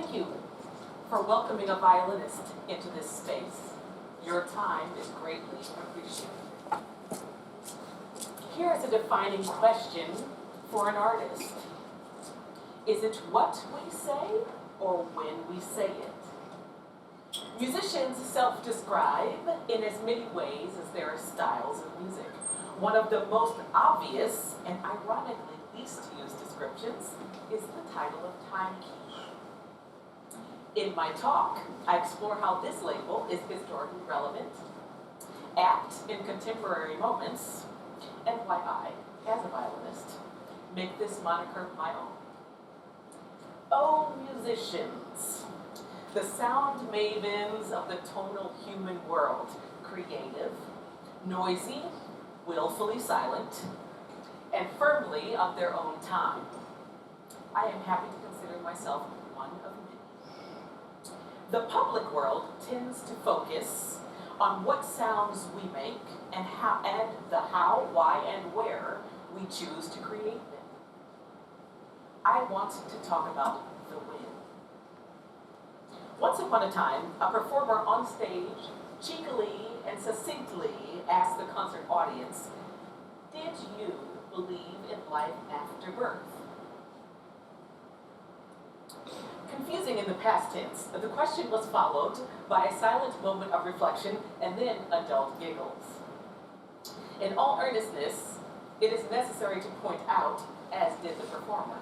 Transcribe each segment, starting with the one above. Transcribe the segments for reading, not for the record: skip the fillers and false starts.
Thank you for welcoming a violinist into this space. Your time is greatly appreciated. Here is a defining question for an artist. Is it what we say or when we say it? Musicians self-describe in as many ways as there are styles of music. One of the most obvious and ironically least used descriptions is the title of Timekeeper. In my talk, I explore how this label is historically relevant, apt in contemporary moments, and why I, as a violinist, make this moniker my own. Oh, musicians, the sound mavens of the tonal human world, creative, noisy, willfully silent, and firmly of their own time. I am happy to consider myself one of many. The public world tends to focus on what sounds we make and the how, why, and where we choose to create them. I want to talk about the when. Once upon a time, a performer on stage cheekily and succinctly asked the concert audience, "Did you believe in life after birth?" Confusing in the past tense, the question was followed by a silent moment of reflection and then adult giggles. In all earnestness, it is necessary to point out, as did the performer,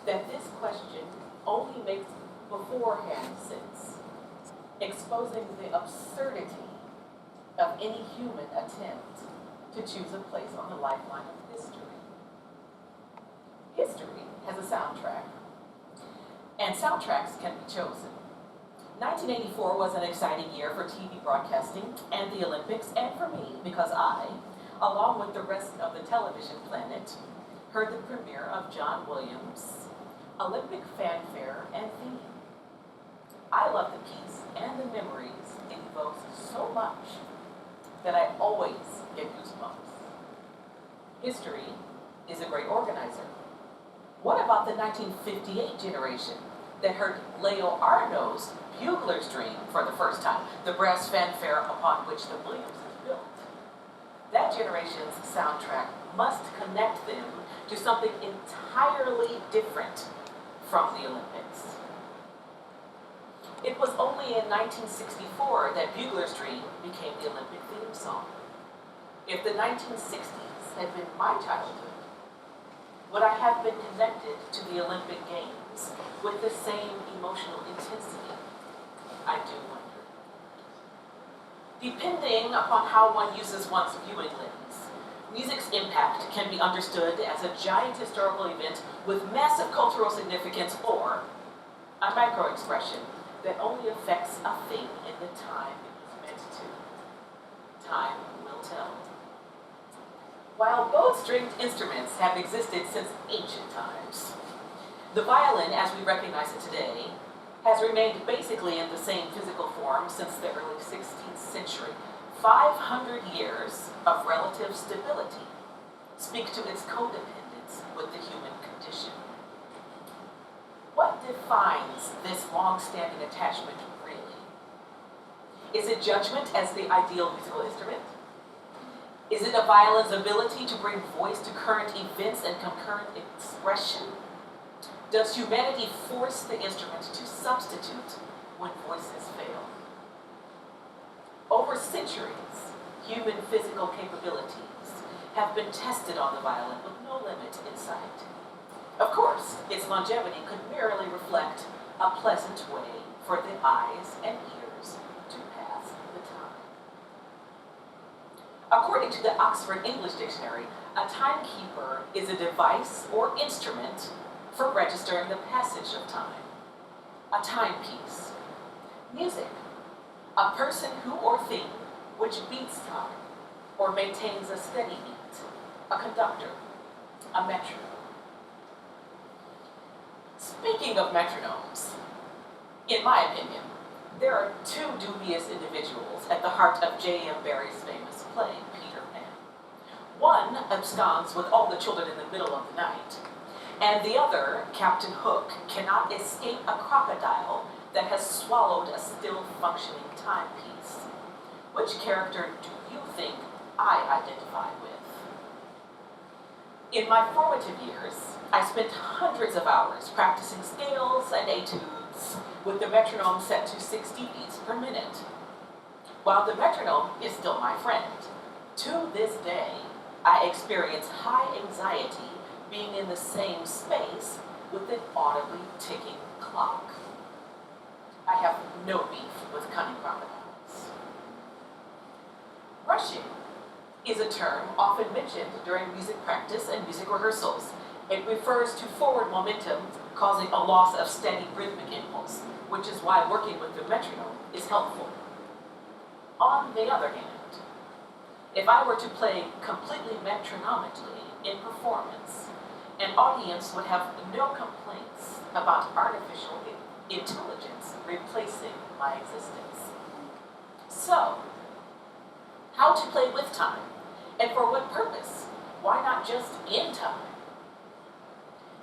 that this question only makes beforehand sense, exposing the absurdity of any human attempt to choose a place on the lifeline of history. History has a soundtrack, and soundtracks can be chosen. 1984 was an exciting year for TV broadcasting and the Olympics, and for me, because I, along with the rest of the television planet, heard the premiere of John Williams' Olympic fanfare and theme. I love the piece and the memories it evokes so much that I always get goosebumps. History is a great organizer. What about the 1958 generation that heard Leo Arno's Bugler's Dream for the first time, the brass fanfare upon which the Williams is built? That generation's soundtrack must connect them to something entirely different from the Olympics. It was only in 1964 that Bugler's Dream became the Olympic theme song. If the 1960s had been my childhood, would I have been connected to the Olympic Games with the same emotional intensity? I do wonder. Depending upon how one uses one's viewing lens, music's impact can be understood as a giant historical event with massive cultural significance, or a micro-expression that only affects a thing in the time it was meant to. Time will tell. While bowstringed instruments have existed since ancient times, the violin, as we recognize it today, has remained basically in the same physical form since the early 16th century. 500 years of relative stability speak to its codependence with the human condition. What defines this long-standing attachment really? Is it judgment as the ideal musical instrument? Is it a violin's ability to bring voice to current events and concurrent expression? Does humanity force the instrument to substitute when voices fail? Over centuries, human physical capabilities have been tested on the violin with no limit in sight. Of course, its longevity could merely reflect a pleasant way for the eyes and ears to pass the time. According to the Oxford English Dictionary, a timekeeper is a device or instrument for registering the passage of time. A timepiece. Music. A person who or thing which beats time or maintains a steady beat. A conductor. A metronome. Speaking of metronomes, in my opinion, there are two dubious individuals at the heart of J.M. Barrie's famous play, Peter Pan. One absconds with all the children in the middle of the night, and the other, Captain Hook, cannot escape a crocodile that has swallowed a still functioning timepiece. Which character do you think I identify with? In my formative years, I spent hundreds of hours practicing scales and etudes with the metronome set to 60 beats per minute. While the metronome is still my friend, to this day, I experience high anxiety being in the same space with an audibly ticking clock. I have no beef with cunning crocodiles. Rushing is a term often mentioned during music practice and music rehearsals. It refers to forward momentum causing a loss of steady rhythmic impulse, which is why working with the metronome is helpful. On the other hand, if I were to play completely metronomically in performance, an audience would have no complaints about artificial intelligence replacing my existence. So, how to play with time, and for what purpose? Why not just in time?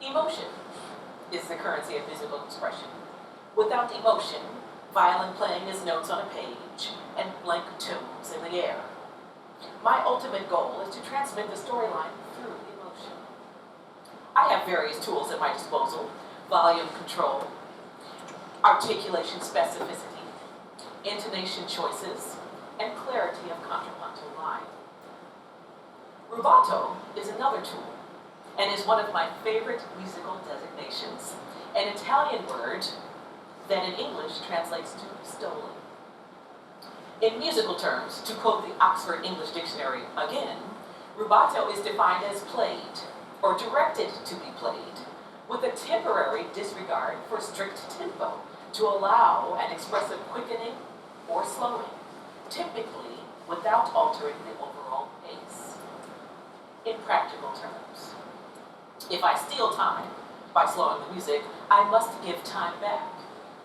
Emotion is the currency of musical expression. Without emotion, violin playing is notes on a page and blank tones in the air. My ultimate goal is to transmit the storyline through emotion. I have various tools at my disposal: volume control, articulation specificity, intonation choices, and clarity of contrapuntal line. Rubato is another tool, and is one of my favorite musical designations, an Italian word that in English translates to stolen. In musical terms, to quote the Oxford English Dictionary again, rubato is defined as played, or directed to be played, with a temporary disregard for strict tempo to allow an expressive quickening or slowing, typically without altering the overall pace. In practical terms, if I steal time by slowing the music, I must give time back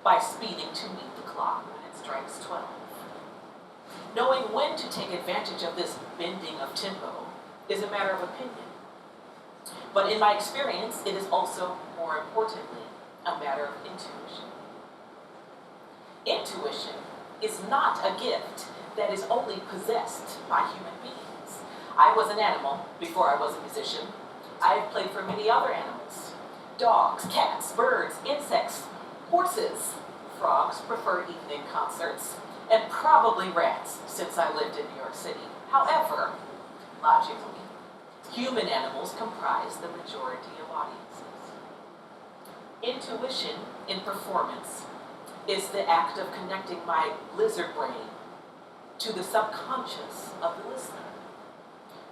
by speeding to meet the clock when it strikes 12. Knowing when to take advantage of this bending of tempo is a matter of opinion. But in my experience, it is also, more importantly, a matter of intuition. Intuition is not a gift that is only possessed by human beings. I was an animal before I was a musician. I have played for many other animals: dogs, cats, birds, insects, horses. Frogs prefer evening concerts, and probably rats, since I lived in New York City. However, logically, human animals comprise the majority of audiences. Intuition in performance is the act of connecting my lizard brain to the subconscious of the listener.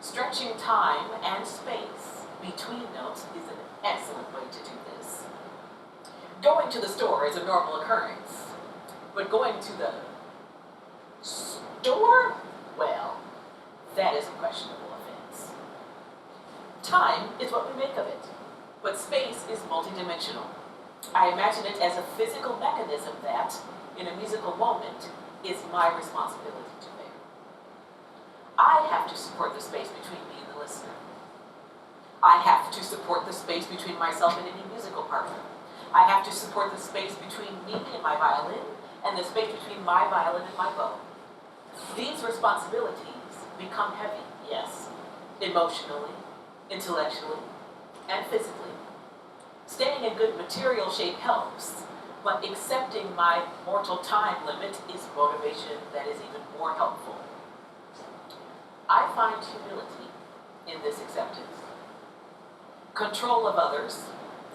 Stretching time and space between notes is an excellent way to do this. Going to the store is a normal occurrence, but going to the store? Well, that is a questionable offense. Time is what we make of it, but space is multidimensional. I imagine it as a physical mechanism that, in a musical moment, is my responsibility to bear. I have to support the space between me and the listener. I have to support the space between myself and any musical partner. I have to support the space between me and my violin, and the space between my violin and my bow. These responsibilities become heavy, yes, emotionally, intellectually, and physically. Staying in good material shape helps, but accepting my mortal time limit is motivation that is even more helpful. I find humility in this acceptance. Control of others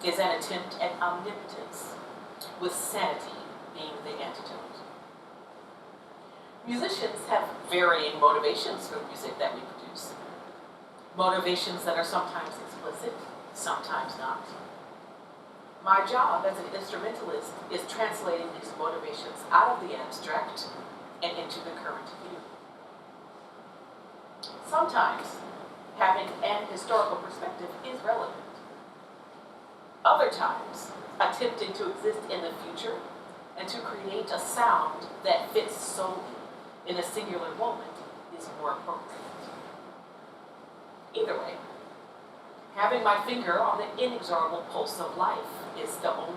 is an attempt at omnipotence, with sanity being the antidote. Musicians have varying motivations for the music that we produce. Motivations that are sometimes explicit, sometimes not. My job as an instrumentalist is translating these motivations out of the abstract and into the current view. Sometimes having an historical perspective is relevant. Other times, attempting to exist in the future and to create a sound that fits solely in a singular moment is more appropriate. Either way, Having my finger on the inexorable pulse of life is the only